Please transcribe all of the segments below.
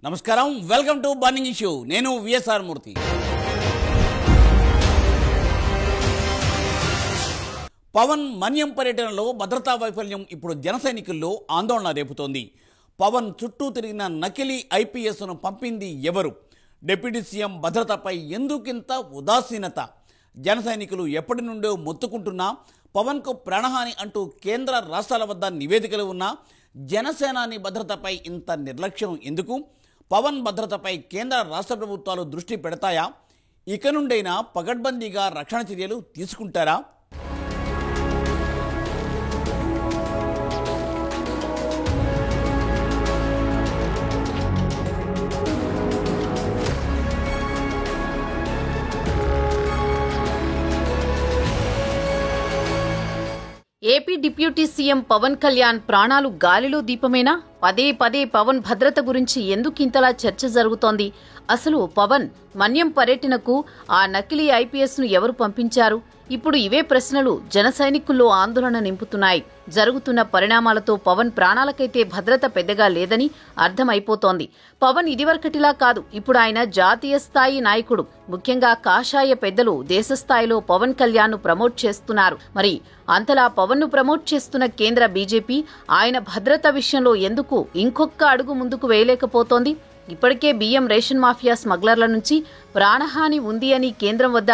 నమస్కారం, welcome to burning issue. నేను VSR మూర్తి. పవన్ మన్యం పర్యటనలో భద్రతా వైఫల్యం ఇప్పుడు జన సైనికుల్లో ఆందోళన రేపుతోంది. పవన్ చుట్టూ తిరిగిన నకిలీ ఐపీఎస్ను పంపింది ఎవరు? డిప్యూటీ సీఎం భద్రతపై ఎందుకింత ఉదాసీనత? జన సైనికులు ఎప్పటి నుండో మొత్తుకుంటున్నా పవన్కు ప్రాణహాని అంటూ కేంద్ర రాష్ట్రాల వద్ద నివేదికలు ఉన్నా జనసేనాని భద్రతపై ఇంత నిర్లక్ష్యం ఎందుకు? పవన్ భద్రతపై కేంద్ర రాష్ట్ర ప్రభుత్వాలు దృష్టి పెడతాయా? ఇక నుండైనా పకడ్బందీగా రక్షణ చర్యలు తీసుకుంటారా? AP deputy CM Pawan Kalyan ప్రాణాలు గాలిలో దీపమేనా? పదే పదే పవన్ భద్రత గురించి ఎందుకింతలా చర్చ జరుగుతోంది? అసలు పవన్ మన్యం పర్యటనకు ఆ నకిలీ ఐపీఎస్ను ఎవరు పంపించారు? ఇప్పుడు ఇవే ప్రశ్నలు జన సైనికుల్లో ఆందోళన నింపుతున్నాయి. జరుగుతున్న పరిణామాలతో పవన్ ప్రాణాలకైతే భద్రత పెద్దగా లేదని అర్థమైపోతోంది. పవన్ ఇదివరకటిలా కాదు, ఇప్పుడు ఆయన జాతీయ స్థాయి నాయకుడు. ముఖ్యంగా కాషాయ పెద్దలు దేశస్థాయిలో పవన్ కళ్యాణ్ ను ప్రమోట్ చేస్తున్నారు. మరి అంతలా పవన్ ను ప్రమోట్ చేస్తున్న కేంద్ర బీజేపీ ఆయన భద్రత విషయంలో ఎందుకు ఇంకొక్క అడుగు ముందుకు వేయలేకపోతోంది? ఇప్పటికే బియ్యం రేషన్ మాఫియా స్మగ్లర్ల నుంచి ప్రాణహాని ఉంది అని కేంద్రం వద్ద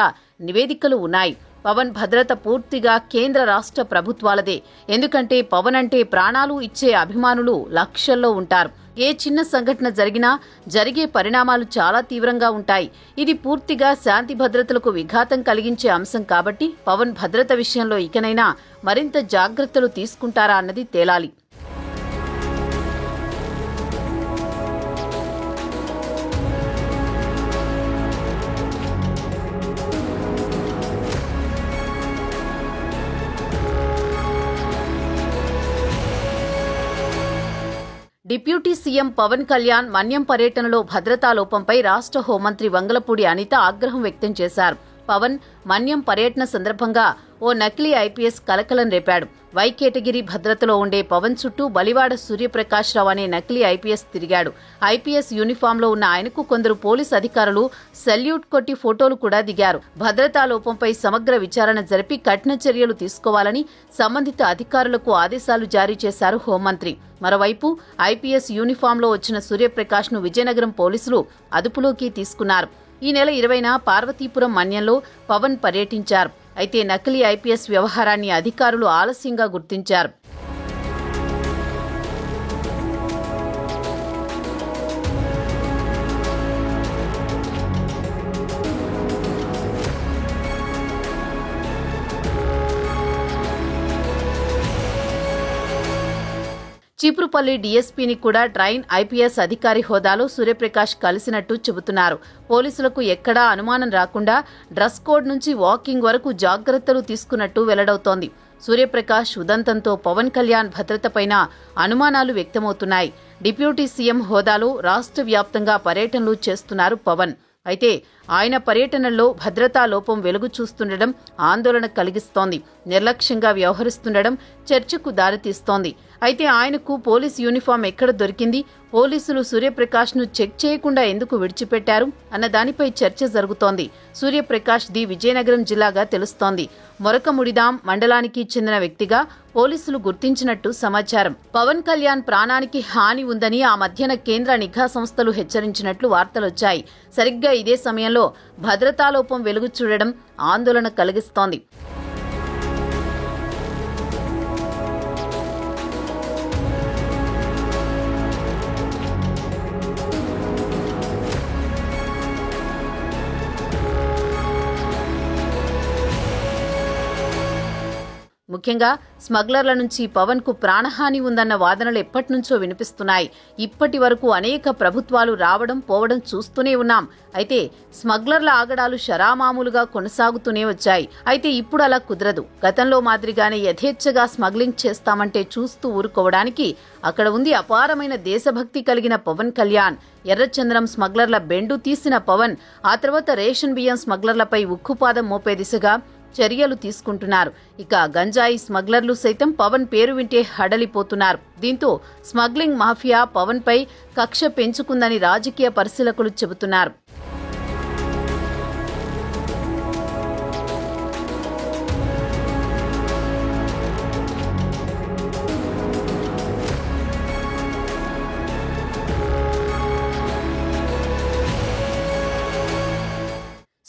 నివేదికలు ఉన్నాయి. పవన్ భద్రత పూర్తిగా కేంద్ర రాష్ట్ర ప్రభుత్వాలదే. ఎందుకంటే పవన్ అంటే ప్రాణాలు ఇచ్చే అభిమానులు లక్షల్లో ఉంటారు. ఏ చిన్న సంఘటన జరిగినా జరిగే పరిణామాలు చాలా తీవ్రంగా ఉంటాయి. ఇది పూర్తిగా శాంతి భద్రతలకు విఘాతం కలిగించే అంశం కాబట్టి పవన్ భద్రత విషయంలో ఇకనైనా మరింత జాగ్రత్తలు తీసుకుంటారా అన్నది తేలాలి. డిప్యూటీ సీఎం పవన్ కళ్యాణ్ మన్యం పర్యటనలో భద్రతా లోపంపై రాష్ట్ర హోంమంత్రి వంగలపూడి అనిత ఆగ్రహం వ్యక్తం చేశారు. పవన్ మన్యం పర్యటన సందర్భంగా ఓ నకిలీ ఐపీఎస్ కలకలం రేపాడు. వై కేటగిరీ భద్రతలో ఉండే పవన్ చుట్టూ బలివాడ సూర్యప్రకాష్ రావు అనే నకిలీ ఐపీఎస్ తిరిగాడు. ఐపీఎస్ యూనిఫామ్లో ఉన్న ఆయనకు కొందరు పోలీస్ అధికారులు సెల్యూట్ కొట్టి ఫోటోలు కూడా దిగారు. భద్రతా లోపంపై సమగ్ర విచారణ జరిపి కఠిన చర్యలు తీసుకోవాలని సంబంధిత అధికారులకు ఆదేశాలు జారీ చేశారు హోంమంత్రి. మరోవైపు ఐపీఎస్ యూనిఫామ్లో వచ్చిన సూర్యప్రకాష్ ను విజయనగరం పోలీసులు అదుపులోకి తీసుకున్నారు. ఈ నెల 20న పార్వతీపురం మన్యంలో పవన్ పర్యటించారు. అయితే నకిలీ ఐపీఎస్ వ్యవహారాన్ని అధికారులు ఆలస్యంగా గుర్తించారు. చీపురుపల్లి డీఎస్పీని కూడా ట్రైన్ ఐపీఎస్ అధికారి హోదాలో సూర్యప్రకాష్ కలిసినట్టు చెబుతున్నారు. పోలీసులకు ఎక్కడా అనుమానం రాకుండా డ్రెస్ కోడ్ నుంచి వాకింగ్ వరకు జాగ్రత్తలు తీసుకున్నట్టు వెల్లడవుతోంది. సూర్యప్రకాష్ ఉదంతంతో పవన్ కళ్యాణ్ భద్రతపైన అనుమానాలు వ్యక్తమవుతున్నాయి. డిప్యూటీ సీఎం హోదాలో రాష్ట్ర వ్యాప్తంగా పర్యటనలు చేస్తున్నారు పవన్. అయితే ఆయన పర్యటనల్లో భద్రతా లోపం వెలుగు చూస్తుండడం ఆందోళన కలిగిస్తోంది. నిర్లక్ష్యంగా వ్యవహరిస్తుండడం చర్చకు దారితీస్తోంది. అయితే ఆయనకు పోలీస్ యూనిఫామ్ ఎక్కడ దొరికింది? పోలీసులు సూర్యప్రకాష్ ను చెక్ చేయకుండా ఎందుకు విడిచిపెట్టారు అన్న దానిపై చర్చ జరుగుతోంది. సూర్యప్రకాష్ ది విజయనగరం జిల్లాగా తెలుస్తోంది. మొరకముడిదాం మండలానికి చెందిన వ్యక్తిగా పోలీసులు గుర్తించినట్టు సమాచారం. పవన్ కళ్యాణ్ ప్రాణానికి హాని ఉందని ఆ మధ్యన కేంద్ర నిఘా సంస్థలు హెచ్చరించినట్లు వార్తలొచ్చాయి. సరిగ్గా ఇదే సమయంలో భద్రతాలోపం వెలుగు చూడడం ఆందోళన కలిగిస్తోంది. ముఖ్యంగా స్మగ్లర్ల నుంచి పవన్ కు ప్రాణహాని ఉందన్న వాదనలు ఎప్పటినుంచో వినిపిస్తున్నాయి. ఇప్పటి వరకు అనేక ప్రభుత్వాలు రావడం పోవడం చూస్తూనే ఉన్నాం. అయితే స్మగ్లర్ల ఆగడాలు శరామామూలుగా కొనసాగుతూనే వచ్చాయి. అయితే ఇప్పుడు అలా కుదరదు. గతంలో మాదిరిగానే యథేచ్ఛగా స్మగ్లింగ్ చేస్తామంటే చూస్తూ ఊరుకోవడానికి అక్కడ ఉంది అపారమైన దేశభక్తి కలిగిన పవన్ కళ్యాణ్. ఎర్రచంద్రం స్మగ్లర్ల బెండు తీసిన పవన్ ఆ తర్వాత రేషన్ బియ్యం స్మగ్లర్లపై ఉక్కుపాదం మోపే దిశగా చర్యలు తీసుకుంటున్నారు. ఇక గంజాయి స్మగ్లర్లు సైతం పవన్ పేరు వింటే హడలిపోతున్నారు. దీంతో స్మగ్లింగ్ మాఫియా పవన్ పై కక్ష పెంచుకుందని రాజకీయ పరిశీలకులు చెబుతున్నారు.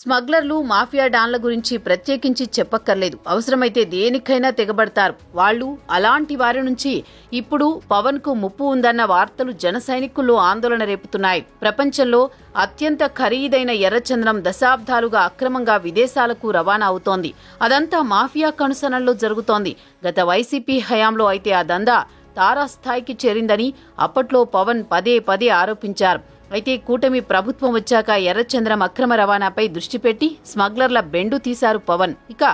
స్మగ్లర్లు మాఫియా డాన్ల గురించి ప్రత్యేకించి చెప్పక్కర్లేదు. అవసరమైతే దేనికైనా తెగబడతారు వాళ్ళు. అలాంటి వారి నుంచి ఇప్పుడు పవన్ కు ముప్పు ఉందన్న వార్తలు జన సైనికుల్లో ఆందోళన రేపుతున్నాయి. ప్రపంచంలో అత్యంత ఖరీదైన ఎర్రచందనం దశాబ్దాలుగా అక్రమంగా విదేశాలకు రవాణా అవుతోంది. అదంతా మాఫియా కనుసనల్లో జరుగుతోంది. గత వైసీపీ హయాంలో అయితే ఆ దందా తారాస్థాయికి చేరిందని అప్పట్లో పవన్ పదే పదే ఆరోపించారు. అయితే కూటమి ప్రభుత్వం వచ్చాక ఎర్రచందనం అక్రమ రవాణాపై దృష్టి పెట్టి స్మగ్లర్ల బెండు తీశారు పవన్. ఇక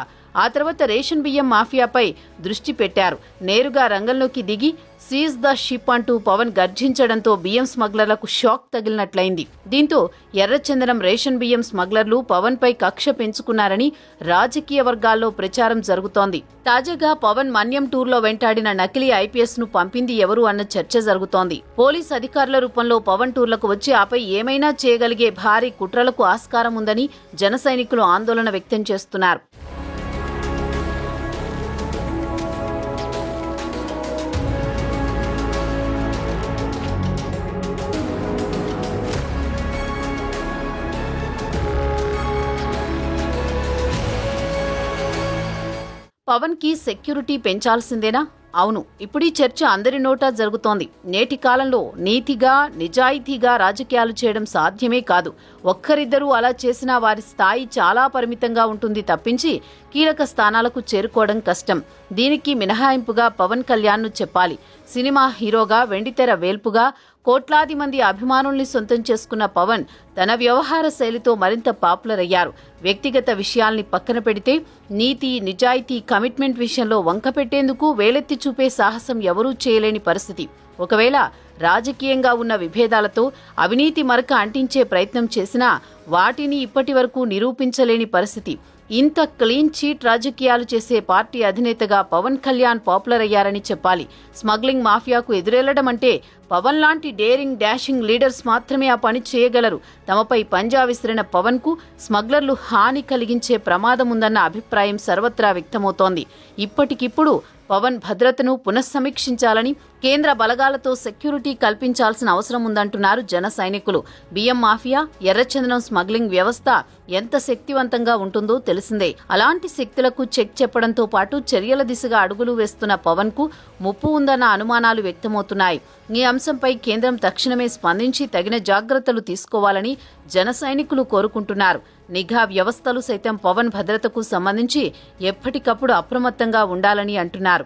ఆ తర్వాత రేషన్ బియ్యం మాఫియాపై దృష్టి పెట్టారు. నేరుగా రంగంలోకి దిగి సీజ్ ద షిప్ అంటూ పవన్ గర్జించడంతో బియ్యం స్మగ్లర్లకు షాక్ తగిలినట్లయింది. దీంతో ఎర్రచందనం రేషన్ బియ్యం స్మగ్లర్లు పవన్ పై కక్ష పెంచుకున్నారని రాజకీయ వర్గాల్లో ప్రచారం జరుగుతోంది. తాజాగా పవన్ మన్యం టూర్లో వెంటాడిన నకిలీ ఐపీఎస్ ను పంపింది ఎవరు అన్న చర్చ జరుగుతోంది. పోలీస్ అధికారుల రూపంలో పవన్ టూర్లకు వచ్చి ఆపై ఏమైనా చేయగలిగే భారీ కుట్రలకు ఆస్కారం ఉందని జన సైనికులు ఆందోళన వ్యక్తం చేస్తున్నారు. పవన్ కి సెక్యూరిటీ పెంచాల్సిందేనా? అవును, ఇప్పుడు ఈ చర్చ అందరి నోటా జరుగుతోంది. నేటి కాలంలో నీతిగా నిజాయితీగా రాజకీయాలు చేయడం సాధ్యమే కాదు. ఒక్కరిద్దరూ అలా చేసినా వారి స్థాయి చాలా పరిమితంగా ఉంటుంది తప్పించి కీలక స్థానాలకు చేరుకోవడం కష్టం. దీనికి మినహాయింపుగా పవన్ కళ్యాణ్ ను చెప్పాలి. సినిమా హీరోగా వెండితెర వేల్పుగా కోట్లాది మంది అభిమానుల్ని సొంతం చేసుకున్న పవన్ తన వ్యవహార శైలితో మరింత పాపులర్ అయ్యారు. వ్యక్తిగత విషయాల్ని పక్కన పెడితే నీతి నిజాయితీ కమిట్మెంట్ విషయంలో వంక పెట్టేందుకు వేలెత్తి చూపే సాహసం ఎవరూ చేయలేని పరిస్థితి. ఒకవేళ రాజకీయంగా ఉన్న విభేదాలతో అవినీతి మరక అంటించే ప్రయత్నం చేసినా వాటిని ఇప్పటి వరకు నిరూపించలేని పరిస్థితి. ఇంత క్లీన్ చీట్ రాజకీయాలు చేసే పార్టీ అధినేతగా పవన్ కళ్యాణ్ పాపులర్ అయ్యారని చెప్పాలి. స్మగ్లింగ్ మాఫియాకు ఎదురెళ్లడం అంటే పవన్ లాంటి డేరింగ్ డాషింగ్ లీడర్స్ మాత్రమే ఆ పని చేయగలరు. తమపై పంజా విసిరిన పవన్ కు స్మగ్లర్లు హాని కలిగించే ప్రమాదం ఉందన్న అభిప్రాయం సర్వత్రా వ్యక్తమవుతోంది. ఇప్పటికిప్పుడు పవన్ భద్రతను పునఃసమీక్షించాలని, కేంద్ర బలగాలతో సెక్యూరిటీ కల్పించాల్సిన అవసరం ఉందంటున్నారు జన సైనికులు. బియ్యం మాఫియా, ఎర్రచందనం స్మగ్లింగ్ వ్యవస్థ ఎంత శక్తివంతంగా ఉంటుందో తెలిసిందే. అలాంటి శక్తులకు చెక్ చెప్పడంతో పాటు చర్యల దిశగా అడుగులు వేస్తున్న పవన్ కు ముప్పు ఉందన్న అనుమానాలు వ్యక్తమవుతున్నాయి. ఈ అంశంపై కేంద్రం తక్షణమే స్పందించి తగిన జాగ్రత్తలు తీసుకోవాలని జన సైనికులు కోరుకుంటున్నారు. నిఘా వ్యవస్థలు సైతం పవన్ భద్రతకు సంబంధించి ఎప్పటికప్పుడు అప్రమత్తంగా ఉండాలని అంటున్నారు.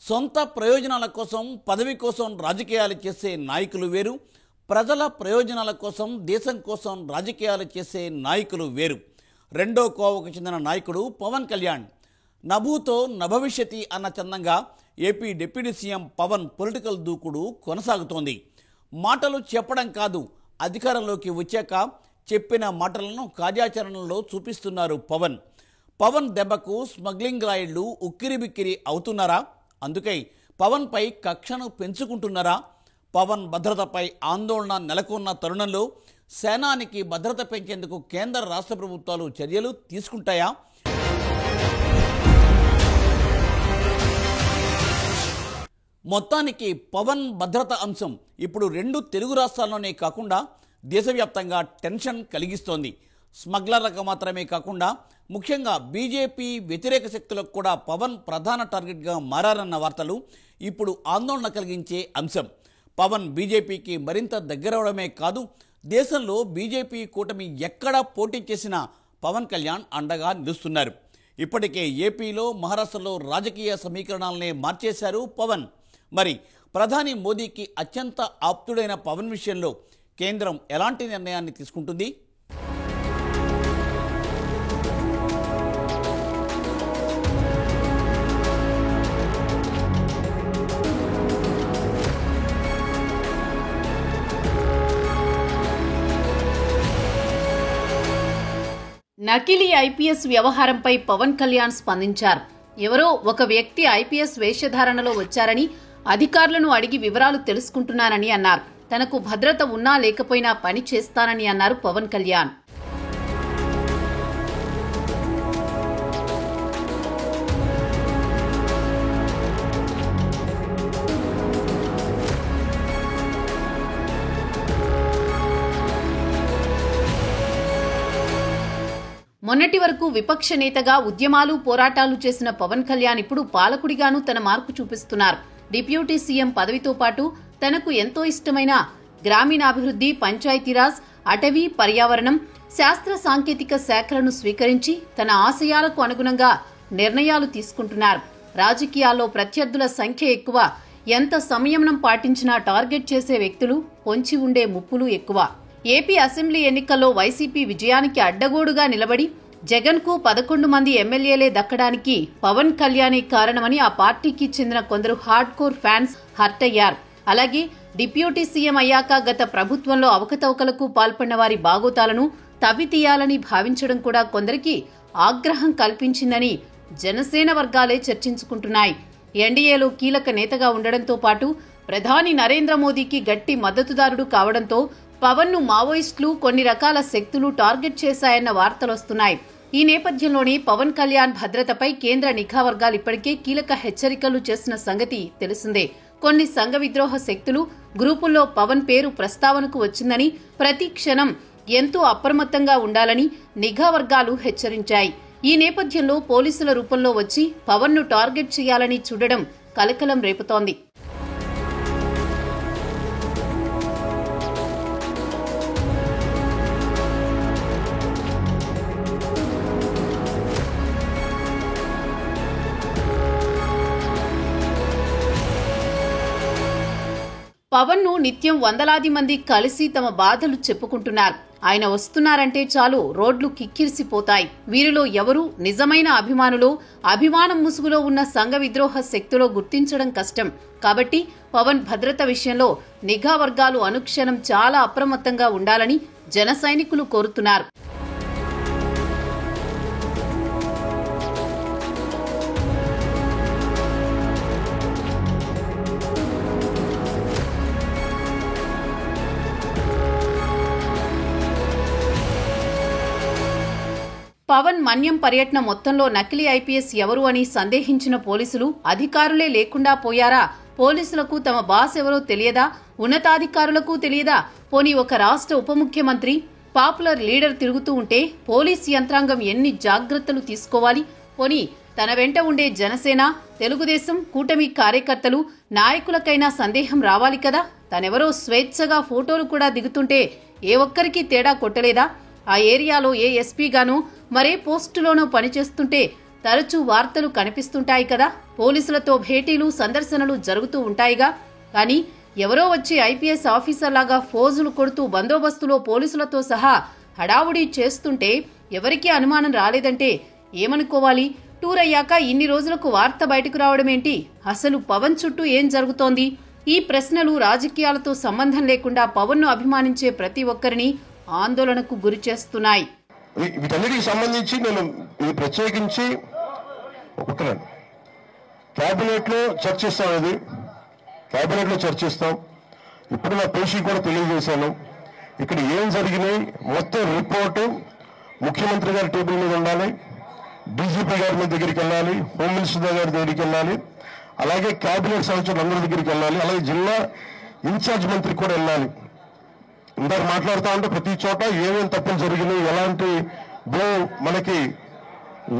సొంత ప్రయోజనాల కోసం, పదవి కోసం రాజకీయాలు చేసే నాయకులు వేరు, ప్రజల ప్రయోజనాల కోసం, దేశం కోసం రాజకీయాలు చేసే నాయకులు వేరు. రెండో కోవకు చెందిన నాయకుడు పవన్ కళ్యాణ్. నభూతో నభవిష్యతి అన్న చందంగా AP deputy CM Pawan political దూకుడు కొనసాగుతోంది. మాటలు చెప్పడం కాదు, అధికారంలోకి వచ్చాక చెప్పిన మాటలను కార్యాచరణలో చూపిస్తున్నారు పవన్. పవన్ దెబ్బకు స్మగ్లింగ్ రాయిళ్లు ఉక్కిరిబిక్కిరి అవుతున్నారా? అందుకై పవన్ పై కక్షను పెంచుకుంటున్నారా? పవన్ భద్రతపై ఆందోళన నెలకొన్న తరుణంలో సేనానికి భద్రత పెంచేందుకు కేంద్ర రాష్ట్ర ప్రభుత్వాలు చర్యలు తీసుకుంటాయా? మొత్తానికి పవన్ భద్రత అంశం ఇప్పుడు రెండు తెలుగు రాష్ట్రాల్లోనే కాకుండా దేశవ్యాప్తంగా టెన్షన్ కలిగిస్తోంది. స్మగ్లర్లకు మాత్రమే కాకుండా ముఖ్యంగా బీజేపీ వ్యతిరేక శక్తులకు కూడా పవన్ ప్రధాన టార్గెట్గా మారారన్న వార్తలు ఇప్పుడు ఆందోళన కలిగించే అంశం. పవన్ బీజేపీకి మరింత దగ్గరవడమే కాదు, దేశంలో బీజేపీ కూటమి ఎక్కడా పోటీ చేసినా పవన్ కళ్యాణ్ అండగా నిలుస్తున్నారు. ఇప్పటికే ఏపీలో, మహారాష్ట్రలో రాజకీయ సమీకరణాలనే మార్చేశారు పవన్. మరి ప్రధాని మోదీకి అత్యంత ఆప్తుడైన పవన్ విషయంలో కేంద్రం ఎలాంటి నిర్ణయాన్ని తీసుకుంటుంది? నకిలీ ఐపీఎస్ వ్యవహారంపై పవన్ కళ్యాణ్ స్పందించారు. ఎవరో ఒక వ్యక్తి ఐపీఎస్ వేషధారణలో వచ్చారని అధికారులను అడిగి వివరాలు తెలుసుకుంటున్నానని అన్నారు. తనకు భద్రత ఉన్నా లేకపోయినా పని చేస్తానని అన్నారు పవన్ కళ్యాణ్. మొన్నటి వరకు విపక్ష నేతగా ఉద్యమాలు పోరాటాలు చేసిన పవన్ కళ్యాణ్ ఇప్పుడు పాలకుడిగాను తన మార్పు చూపిస్తున్నారు. డిప్యూటీ సీఎం పదవితో పాటు తనకు ఎంతో ఇష్టమైన గ్రామీణాభివృద్ధి, పంచాయతీరాజ్, అటవీ, పర్యావరణం, శాస్త్ర సాంకేతిక శాఖలను స్వీకరించి తన ఆశయాలకు అనుగుణంగా నిర్ణయాలు తీసుకుంటున్నారు. రాజకీయాల్లో ప్రత్యర్థుల సంఖ్య ఎక్కువ, ఎంత సంయమనం పాటించినా టార్గెట్ చేసే వ్యక్తులు, పొంచి ఉండే ముప్పులు ఎక్కువ. ఏపీ అసెంబ్లీ ఎన్నికల్లో వైసీపీ విజయానికి అడ్డగోడుగా నిలబడి జగన్కు 11 మంది ఎమ్మెల్యేలే దక్కడానికి పవన్ కళ్యాణే కారణమని ఆ పార్టీకి చెందిన కొందరు హార్డ్ కోర్ ఫ్యాన్స్ హర్ట్ అయ్యారు. అలాగే డిప్యూటీ సీఎం అయ్యాక గత ప్రభుత్వంలో అవకతవకలకు పాల్పడిన వారి బాగోతాలను తవ్వితీయాలని భావించడం కూడా కొందరికి ఆగ్రహం కల్పించిందని జనసేన వర్గాలే చర్చించుకుంటున్నాయి. ఎన్డీఏలో కీలక నేతగా ఉండడంతో పాటు ప్రధాని నరేంద్ర మోదీకి గట్టి మద్దతుదారుడు కావడంతో పవన్ ను మావోయిస్టులు, కొన్ని రకాల శక్తులు టార్గెట్ చేశాయన్న వార్తలొస్తున్నాయి. ఈ నేపథ్యంలోనే పవన్ కళ్యాణ్ భద్రతపై కేంద్ర నిఘా వర్గాలు ఇప్పటికే కీలక హెచ్చరికలు చేసిన సంగతి తెలిసిందే. కొన్ని సంఘ విద్రోహ శక్తులు గ్రూపుల్లో పవన్ పేరు ప్రస్తావనకు వచ్చిందని, ప్రతి క్షణం ఎంతో అప్రమత్తంగా ఉండాలని నిఘా వర్గాలు హెచ్చరించాయి. ఈ నేపథ్యంలో పోలీసుల రూపంలో వచ్చి పవన్ ను టార్గెట్ చేయాలని చూడడం కలకలం రేపుతోంది. పవన్ ను నిత్యం వందలాది మంది కలిసి తమ బాధలు చెప్పుకుంటున్నారు. ఆయన వస్తున్నారంటే చాలు రోడ్లు కిక్కిరిసిపోతాయి. వీరిలో ఎవరు నిజమైన అభిమానులో, అభిమానం ముసుగులో ఉన్న సంఘ విద్రోహ శక్తిలో గుర్తించడం కష్టం. కాబట్టి పవన్ భద్రత విషయంలో నిఘా వర్గాలు అనుక్షణం చాలా అప్రమత్తంగా ఉండాలని జన సైనికులు కోరుతున్నారు. పవన్ మన్యం పర్యటన మొత్తంలో నకిలీ ఐపీఎస్ ఎవరు అని సందేహించిన పోలీసులు అధికారులే లేకుండా పోయారా? పోలీసులకు తమ బాస్ ఎవరో తెలియదా? ఉన్నతాధికారులకు తెలియదా? పోనీ ఒక రాష్ట్ర ఉప ముఖ్యమంత్రి, పాపులర్ లీడర్ తిరుగుతూ ఉంటే పోలీస్ యంత్రాంగం ఎన్ని జాగ్రత్తలు తీసుకోవాలి? పోనీ తన వెంట ఉండే జనసేన, తెలుగుదేశం, కూటమి కార్యకర్తలు, నాయకులకైనా సందేహం రావాలి కదా. తనెవరో స్వేచ్ఛగా ఫోటోలు కూడా దిగుతుంటే ఏ ఒక్కరికి తేడా కొట్టలేదా? ఆ ఏరియాలో ఏ ఎస్పీగానో మరే పోస్టులోనో పనిచేస్తుంటే తరచూ వార్తలు కనిపిస్తుంటాయి కదా. పోలీసులతో భేటీలు, సందర్శనలు జరుగుతూ ఉంటాయిగా. కానీ ఎవరో వచ్చి ఐపీఎస్ ఆఫీసర్ లాగా ఫోజులు కొడుతూ బందోబస్తులో పోలీసులతో సహా హడావుడి చేస్తుంటే ఎవరికీ అనుమానం రాలేదంటే ఏమనుకోవాలి? టూర్ అయ్యాక ఇన్ని రోజులకు వార్త బయటకు రావడమేంటి? అసలు పవన్ చుట్టూ ఏం జరుగుతోంది? ఈ ప్రశ్నలు రాజకీయాలతో సంబంధం లేకుండా పవన్ ను అభిమానించే ప్రతి ఒక్కరిని ఆందోళనకు గురి చేస్తున్నాయి. వీటన్నిటికి సంబంధించి నేను ప్రత్యేకించి క్యాబినెట్ లో చర్చిస్తాం. ఇది క్యాబినెట్ లో చర్చిస్తాం. ఇప్పుడు నా పేషీ కూడా తెలియజేశాను. ఇక్కడ ఏం జరిగినాయి మొత్తం రిపోర్టు ముఖ్యమంత్రి గారి టేబుల్ మీద ఉండాలి, డీజీపీ గారి దగ్గరికి వెళ్ళాలి, హోమ్ మినిస్టర్ గారి దగ్గరికి వెళ్ళాలి, అలాగే క్యాబినెట్ సదస్సులు అందరి దగ్గరికి వెళ్ళాలి, అలాగే జిల్లా ఇన్ఛార్జ్ మంత్రి కూడా వెళ్ళాలి. ఇందాక మాట్లాడుతూ ఉంటే ప్రతి చోట ఏమేమి తప్పులు జరిగినాయి, ఎలాంటి మనకి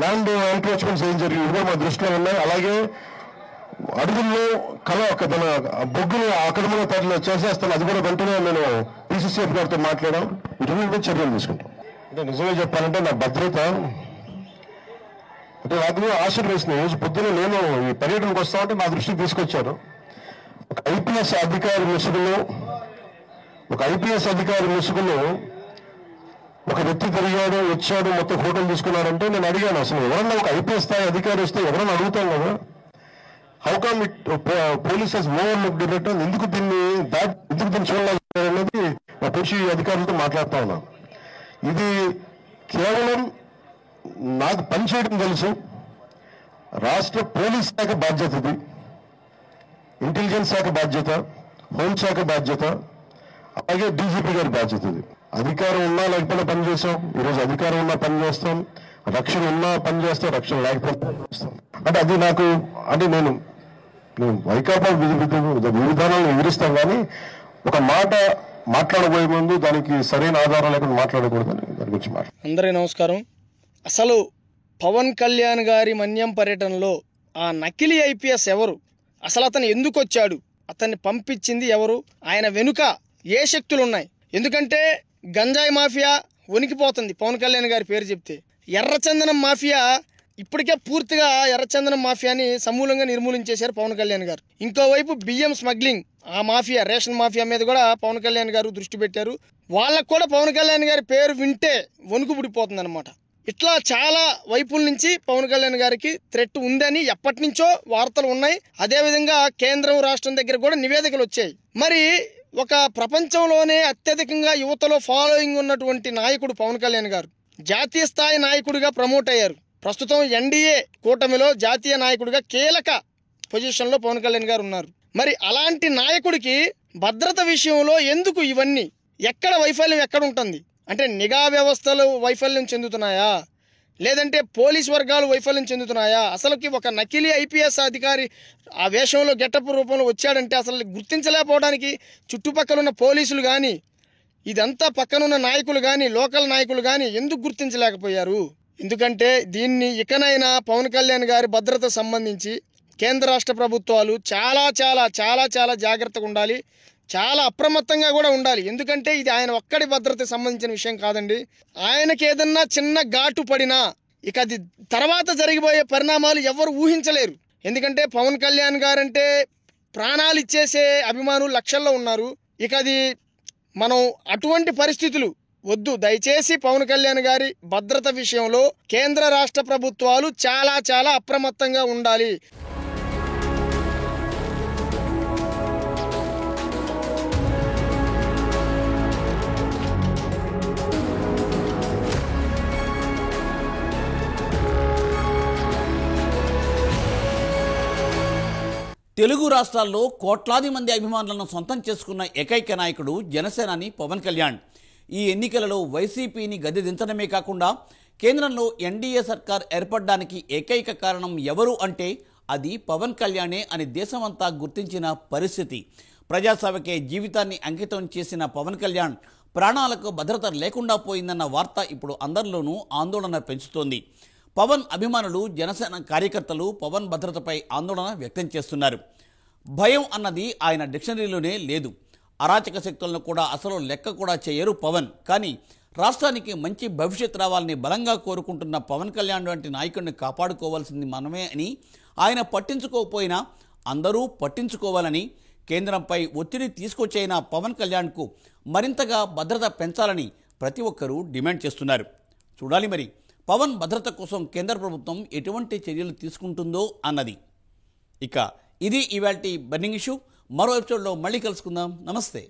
ల్యాండ్ ఎంక్రోచ్మెంట్స్ ఏం జరిగింది కూడా మా దృష్టిలో ఉన్నాయి. అలాగే అడుగుల్లో తన బొగ్గుని అక్రమంగా తరలి చేసేస్తాను, అది కూడా వెంటనే నేను పీసీసీఎఫ్ గారితో మాట్లాడాం, ఇంటర్వ్యూ చర్యలు తీసుకుంటాం. అంటే నిజంగా చెప్పాలంటే నా భద్రత అంటే నాకు ఆశీర్వదిస్తుంది. రోజు పొద్దున నేను ఈ పర్యటనకు వస్తామంటే నా దృష్టికి తీసుకొచ్చారు. ఒక ఐపీఎస్ అధికారి ముసుగులో ఒక వ్యక్తి తిరిగాడు, వచ్చాడు, మొత్తం ఫోటోలు తీసుకున్నారంటే నేను అడిగాను, అసలు ఎవరన్నా ఒక ఐపీఎస్ స్థాయి అధికారి వస్తే ఎవరన్నా అడుగుతాం కదా, how come it police has overlooked it, ఎందుకు దీన్ని చూడాలనేది మా పోలీసు అధికారులతో మాట్లాడుతా ఉన్నాను. ఇది కేవలం నాకు పనిచేయడం తెలుసు. రాష్ట్ర పోలీస్ శాఖ బాధ్యత ఇది, ఇంటెలిజెన్స్ శాఖ బాధ్యత, హోంశాఖ బాధ్యత, అలాగే డీజీపీ గారి బాధ్యత ఇది. అధికారం ఉన్నా లేకపోయినా పనిచేస్తాం. ఈరోజు అధికారం ఉన్నా పనిచేస్తాం, రక్షణ ఉన్నా పనిచేస్తాం, రక్షణ లేకపోతే పనిచేస్తాం. అంటే అది నాకు అంటే నేను వైకాపా విధానాలను వివరిస్తాం, కానీ ఒక మాట మాట్లాడబోయే ముందు దానికి సరైన ఆధారం లేకుండా మాట్లాడకూడదని దాని గురించి అందరికీ నమస్కారం. అసలు పవన్ కళ్యాణ్ గారి మన్యం పర్యటనలో ఆ నకిలీ ఐపీఎస్ ఎవరు, అసలు అతను ఎందుకు వచ్చాడు, అతన్ని పంపించింది ఎవరు, ఆయన వెనుక ఏ శక్తులు ఉన్నాయి? ఎందుకంటే గంజాయి మాఫియా వణికిపోతుంది పవన్ కళ్యాణ్ గారి పేరు చెప్తే. ఎర్రచందనం మాఫియా ఇప్పటికే పూర్తిగా ఎర్రచందనం మాఫియాని సమూలంగా నిర్మూలించేశారు పవన్ కళ్యాణ్ గారు. ఇంకోవైపు బియ్యం స్మగ్లింగ్, ఆ మాఫియా, రేషన్ మాఫియా మీద కూడా పవన్ కళ్యాణ్ గారు దృష్టి పెట్టారు. వాళ్ళకు కూడా పవన్ కళ్యాణ్ గారి పేరు వింటే వణుకు పుడిపోతుంది అనమాట. ఇట్లా చాలా వైపుల నుంచి పవన్ కళ్యాణ్ గారికి థ్రెట్ ఉందని ఎప్పటి నుంచో వార్తలు ఉన్నాయి. అదేవిధంగా కేంద్రం, రాష్ట్రం దగ్గర కూడా నివేదికలు వచ్చాయి. మరి ఒక ప్రపంచంలోనే అత్యధికంగా యువతలో ఫాలోయింగ్ ఉన్నటువంటి నాయకుడు పవన్ కళ్యాణ్ గారు జాతీయ స్థాయి నాయకుడిగా ప్రమోట్ అయ్యారు. ప్రస్తుతం ఎన్డీఏ కూటమిలో జాతీయ నాయకుడిగా కీలక పొజిషన్లో పవన్ కళ్యాణ్ గారు ఉన్నారు. మరి అలాంటి నాయకుడికి భద్రత విషయంలో ఎందుకు ఇవన్నీ? ఎక్కడ వైఫల్యం ఎక్కడ ఉంటుంది? అంటే నిఘా వ్యవస్థలు వైఫల్యం చెందుతున్నాయా, లేదంటే పోలీస్ వర్గాలు వైఫల్యం చెందుతున్నాయా? అసలుకి ఒక నకిలీ ఐపీఎస్ అధికారి ఆ వేషంలో గెటప్ రూపంలో వచ్చాడంటే అసలు గుర్తించలేకపోవడానికి చుట్టుపక్కల ఉన్న పోలీసులు కానీ, ఇదంతా పక్కనున్న నాయకులు కానీ, లోకల్ నాయకులు కానీ ఎందుకు గుర్తించలేకపోయారు? ఎందుకంటే దీన్ని ఇకనైనా పవన్ కళ్యాణ్ గారి భద్రత సంబంధించి కేంద్ర రాష్ట్ర ప్రభుత్వాలు చాలా చాలా చాలా చాలా జాగ్రత్తగా ఉండాలి, చాలా అప్రమత్తంగా కూడా ఉండాలి. ఎందుకంటే ఇది ఆయన ఒక్కడి భద్రతకు సంబంధించిన విషయం కాదండి. ఆయనకి ఏదన్నా చిన్న ఘాటు పడినా ఇక అది తర్వాత జరిగిపోయే పరిణామాలు ఎవరు ఊహించలేరు. ఎందుకంటే పవన్ కళ్యాణ్ గారంటే ప్రాణాలు ఇచ్చేసే అభిమానులు లక్షల్లో ఉన్నారు. ఇక అది మనం అటువంటి పరిస్థితులు వద్దు. దయచేసి పవన్ కళ్యాణ్ గారి భద్రత విషయంలో కేంద్ర రాష్ట్ర ప్రభుత్వాలు చాలా చాలా అప్రమత్తంగా ఉండాలి. తెలుగు రాష్ట్రాల్లో కోట్లాది మంది అభిమానులను సొంతం చేసుకున్న ఏకైక నాయకుడు జనసేనాని పవన్ కళ్యాణ్. ఈ ఎన్నికలలో వైసీపీని గద్దె దించడమే కాకుండా కేంద్రంలో ఎన్డీఏ సర్కార్ ఏర్పడడానికి ఏకైక కారణం ఎవరు అంటే అది పవన్ కళ్యాణే అని దేశమంతా గుర్తించిన పరిస్థితి. ప్రజాసేవకే జీవితాన్ని అంకితం చేసిన పవన్ కళ్యాణ్ ప్రాణాలకు భద్రత లేకుండా పోయిందన్న వార్త ఇప్పుడు అందరిలోనూ ఆందోళన పెంచుతోంది. పవన్ అభిమానులు, జనసేన కార్యకర్తలు పవన్ భద్రతపై ఆందోళన వ్యక్తం చేస్తున్నారు. భయం అన్నది ఆయన డిక్షనరీలోనే లేదు. అరాచక శక్తులను కూడా అసలు లెక్క కూడా చేయరు పవన్. కానీ రాష్ట్రానికి మంచి భవిష్యత్ రావాలని బలంగా కోరుకుంటున్న పవన్ కళ్యాణ్ వంటి నాయకుడిని కాపాడుకోవాల్సింది మనమే అని, ఆయన పట్టించుకోకపోయినా అందరూ పట్టించుకోవాలని, కేంద్రంపై ఒత్తిడి తీసుకొచ్చైనా పవన్ కళ్యాణ్కు మరింతగా భద్రత పెంచాలని ప్రతి ఒక్కరూ డిమాండ్ చేస్తున్నారు. చూడాలి మరి పవన్ భద్రత కోసం కేంద్ర ప్రభుత్వం ఎటువంటి చర్యలు తీసుకుంటుందో అన్నది. ఇక ఇది ఇవాల్టి బర్నింగ్ ఇష్యూ. మరో ఎపిసోడ్లో మళ్ళీ కలుసుకుందాం. నమస్తే.